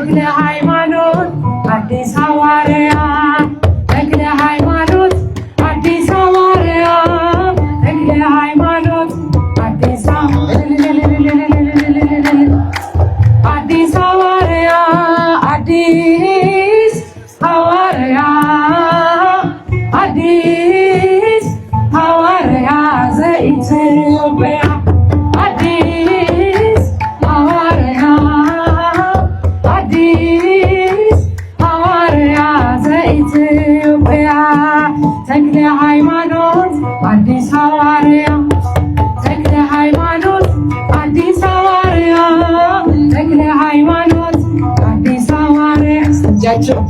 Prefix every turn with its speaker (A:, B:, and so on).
A: ተክለ ሃይማኖት አዲስ ሐዋርያ ተክለ ሃይማኖት አዲስ ሐዋርያ ተክለ ሃይማኖት አዲስ ሐዋርያ አዲስ ሐዋርያ አዲስ ሐዋርያ ዘኢትዮጵያ አዲስ ሐዋርያ አዲስ ሐዋርያ ዘኢትዮጵያ ተክለ ሃይማኖት አዲስ ሐዋርያ ተክለ ሃይማኖት አዲስ ሐዋርያ ተክለ ሃይማኖት አዲስ ሐዋርያ እጃቸው